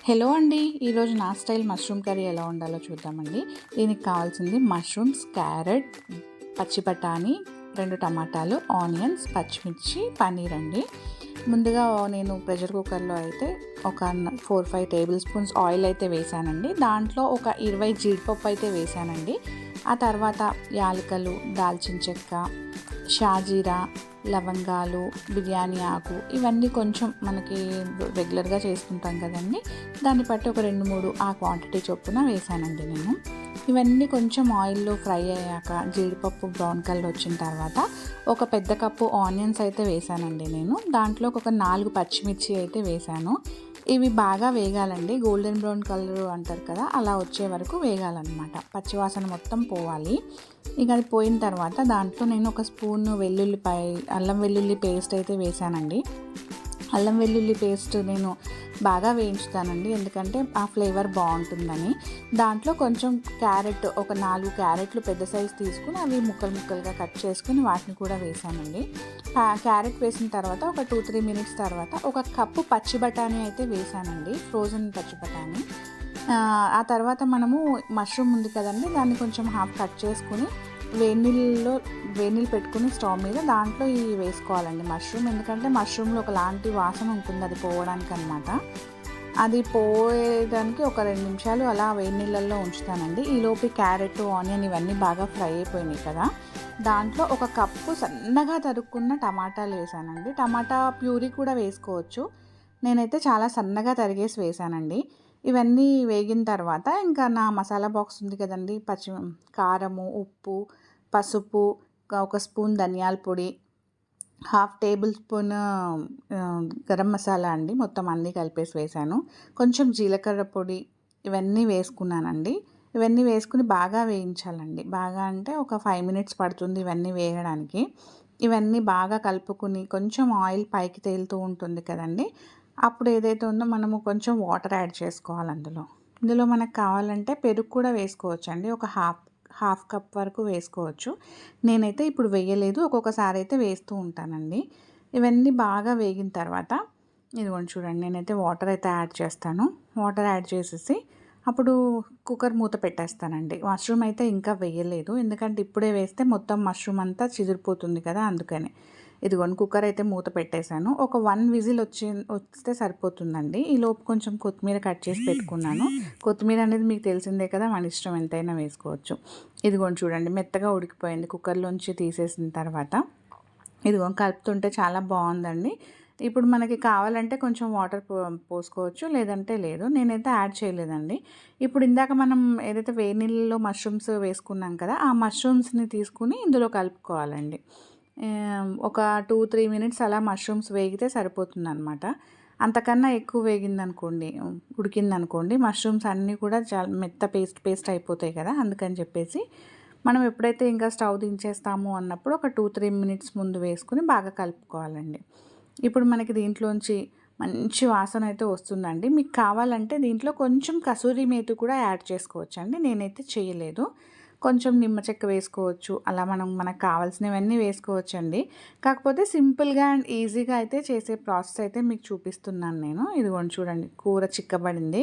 Hello అండి, ఈరోజు నా స్టైల్ మష్రూమ్ కర్రీ ఎలా ఉండాలో చూద్దామండి. దీనికి కావాల్సింది మష్రూమ్స్, క్యారెట్, పచ్చి బఠానీ, 2 టమాటాలు, ఆనియన్స్, పచ్చిమిర్చి, పన్నీర్ అండి. ముందుగా నేను ప్రెషర్ కుక్కర్లో అయితే ఒక 4-5 టేబుల్ స్పూన్స్ ఆయిల్ అయితే వేసానండి. దాంట్లో ఒక 20 జీడిపప్పు అయితే వేసానండి. ఆ తర్వాత యాలకులు, దాల్చిన చెక్క, షాజీరా, లవంగాలు, బిర్యానీ ఆకు, ఇవన్నీ కొంచెం మనకి రెగ్యులర్గా చేసుకుంటాం కదండి, దాన్ని బట్టి ఒక 2-3 ఆ క్వాంటిటీ చొప్పున వేసానండి నేను. ఇవన్నీ కొంచెం ఆయిల్లో ఫ్రై అయ్యాక జీడిపప్పు బ్రౌన్ కలర్ వచ్చిన తర్వాత ఒక పెద్ద కప్పు ఆనియన్స్ అయితే వేసానండి నేను. దాంట్లో ఒక 4 పచ్చిమిర్చి అయితే వేసాను. ఇవి బాగా వేగాలండి, గోల్డెన్ బ్రౌన్ కలర్ అంటారు కదా, అలా వచ్చే వరకు వేగాలన్నమాట. పచ్చివాసన మొత్తం పోవాలి. ఇక అది పోయిన తర్వాత దాంట్లో నేను ఒక స్పూన్ అల్లం వెల్లుల్లి పేస్ట్ అయితే వేసానండి. అల్లం వెల్లుల్లి పేస్ట్ నేను బాగా వేయించుతానండి, ఎందుకంటే ఆ ఫ్లేవర్ బాగుంటుందని. దాంట్లో కొంచెం క్యారెట్, ఒక 4 క్యారెట్లు పెద్ద సైజు తీసుకుని అవి ముక్కలుగా కట్ చేసుకుని వాటిని కూడా వేసానండి. క్యారెట్ వేసిన తర్వాత ఒక 2-3 మినిట్స్ తర్వాత ఒక కప్పు పచ్చి బఠానీ అయితే వేసానండి, ఫ్రోజన్ పచ్చి బఠానీ. ఆ తర్వాత మనము మష్రూమ్ ఉంది కదండి, దాన్ని కొంచెం హాఫ్ కట్ చేసుకుని వేడి నీళ్ళు పెట్టుకుని స్టవ్ మీద దాంట్లో ఇవి వేసుకోవాలండి మష్రూమ్. ఎందుకంటే మష్రూమ్లో ఒకలాంటి వాసన ఉంటుంది, అది పోవడానికి అనమాట. అది పోయేదానికి ఒక 2 నిమిషాలు అలా వేడి నీళ్ళల్లో ఉంచుతానండి. ఈలోపు క్యారెట్, ఆనియన్ ఇవన్నీ బాగా ఫ్రై అయిపోయినాయి కదా, దాంట్లో ఒక కప్పు సన్నగా తరుక్కున్న టమాటాలు వేసానండి. టమాటా ప్యూరీ కూడా వేసుకోవచ్చు, నేనైతే చాలా సన్నగా తరిగేసి వేసానండి. ఇవన్నీ వేగిన తర్వాత ఇంకా నా మసాలా బాక్స్ ఉంది కదండి, కారము, ఉప్పు, పసుపు, ఒక స్పూన్ ధనియాల పొడి, 1/2 టేబుల్ స్పూన్ గరం మసాలా అండి, మొత్తం అన్నీ కలిపేసి వేసాను. కొంచెం జీలకర్ర పొడి, ఇవన్నీ వేసుకున్నానండి. ఇవన్నీ వేసుకుని బాగా వేయించాలండి. బాగా అంటే ఒక 5 మినిట్స్ పడుతుంది ఇవన్నీ వేయడానికి. ఇవన్నీ బాగా కలుపుకుని కొంచెం ఆయిల్ పైకి తేలుతూ ఉంటుంది కదండి, అప్పుడు ఏదైతే ఉందో మనము కొంచెం వాటర్ యాడ్ చేసుకోవాలి ఇందులో మనకు కావాలంటే పెరుగు కూడా వేసుకోవచ్చు అండి, ఒక హాఫ్ కప్ వరకు వేసుకోవచ్చు. నేనైతే ఇప్పుడు వేయలేదు, ఒక్కొక్కసారి అయితే వేస్తూ ఉంటానండి. ఇవన్నీ బాగా వేగిన తర్వాత ఇదిగోండి చూడండి, నేనైతే వాటర్ అయితే యాడ్ చేస్తాను. వాటర్ యాడ్ చేసేసి అప్పుడు కుక్కర్ మూత పెట్టేస్తానండి. మష్రూమ్ అయితే ఇంకా వేయలేదు, ఎందుకంటే ఇప్పుడే వేస్తే మొత్తం మష్రూమ్ అంతా చిదిరిపోతుంది కదా, అందుకని. ఇదిగోండి కుక్కర్ అయితే మూత పెట్టేశాను. ఒక 1 విజిల్ వస్తే సరిపోతుందండి. ఈలోపు కొంచెం కొత్తిమీర కట్ చేసి పెట్టుకున్నాను. కొత్తిమీర అనేది మీకు తెలిసిందే కదా, మన ఇష్టం ఎంతైనా వేసుకోవచ్చు. ఇదిగోండి చూడండి, మెత్తగా ఉడికిపోయింది. కుక్కర్లోంచి తీసేసిన తర్వాత ఇదిగోండి కలుపుతుంటే చాలా బాగుందండి. ఇప్పుడు మనకి కావాలంటే కొంచెం వాటర్ పోసుకోవచ్చు, లేదంటే లేదు. నేనైతే యాడ్ చేయలేదండి. ఇప్పుడు ఇందాక మనం ఏదైతే వేడి నీళ్ళలో మష్రూమ్స్ వేసుకున్నాం కదా, ఆ మష్రూమ్స్ని తీసుకుని ఇందులో కలుపుకోవాలండి. ఒక 2-3 మినిట్స్ అలా మష్రూమ్స్ వేగితే సరిపోతుందన్నమాట. అంతకన్నా ఎక్కువ ఉడికిందనుకోండి మష్రూమ్స్ అన్నీ కూడా చాలా మెత్త పేస్ట్ అయిపోతాయి కదా, అందుకని చెప్పేసి మనం ఎప్పుడైతే ఇంకా స్టవ్ దించేస్తాము అన్నప్పుడు ఒక 2-3 మినిట్స్ ముందు వేసుకుని బాగా కలుపుకోవాలండి. ఇప్పుడు మనకి దీంట్లోంచి మంచి వాసన అయితే వస్తుందండి. మీకు కావాలంటే దీంట్లో కొంచెం కసూరి మేతి కూడా యాడ్ చేసుకోవచ్చండి, నేనైతే చేయలేదు. కొంచెం నిమ్మ చెక్క వేసుకోవచ్చు, అలా మనకు కావాల్సినవన్నీ వేసుకోవచ్చండి. కాకపోతే సింపుల్గా అండ్ ఈజీగా అయితే చేసే ప్రాసెస్ అయితే మీకు చూపిస్తున్నాను నేను. ఇదిగోండి చూడండి, కూర చిక్కబడింది.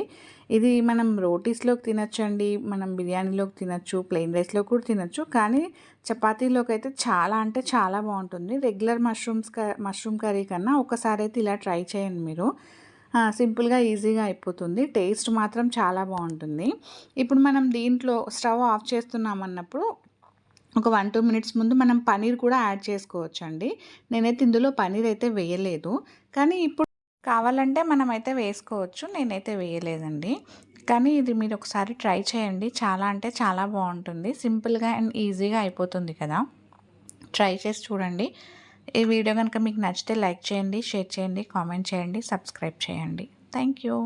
ఇది మనం రోటీస్లోకి తినచ్చండి, మనం బిర్యానీలోకి తినచ్చు, ప్లెయిన్ రైస్లో కూడా తినచ్చు, కానీ చపాతీలోకి అయితే చాలా అంటే చాలా బాగుంటుంది. రెగ్యులర్ మష్రూమ్ కర్రీ కన్నా ఒకసారి అయితే ఇలా ట్రై చేయండి మీరు. సింపుల్గా ఈజీగా అయిపోతుంది, టేస్ట్ మాత్రం చాలా బాగుంటుంది. ఇప్పుడు మనం దీంట్లో స్టవ్ ఆఫ్ చేస్తున్నామన్నప్పుడు ఒక 1-2 మినిట్స్ ముందు మనం పన్నీర్ కూడా యాడ్ చేసుకోవచ్చండి. నేనైతే ఇందులో పన్నీర్ అయితే వేయలేదు, కానీ ఇప్పుడు కావాలంటే మనమైతే వేసుకోవచ్చు, నేనైతే వేయలేదండి. కానీ ఇది మీరు ఒకసారి ట్రై చేయండి, చాలా అంటే చాలా బాగుంటుంది. సింపుల్గా అండ్ ఈజీగా అయిపోతుంది కదా, ట్రై చేసి చూడండి. ఈ వీడియో కనుక మీకు నచ్చితే లైక్ చేయండి, షేర్ చేయండి, కామెంట్ చేయండి, సబ్స్క్రైబ్ చేయండి. Thank you.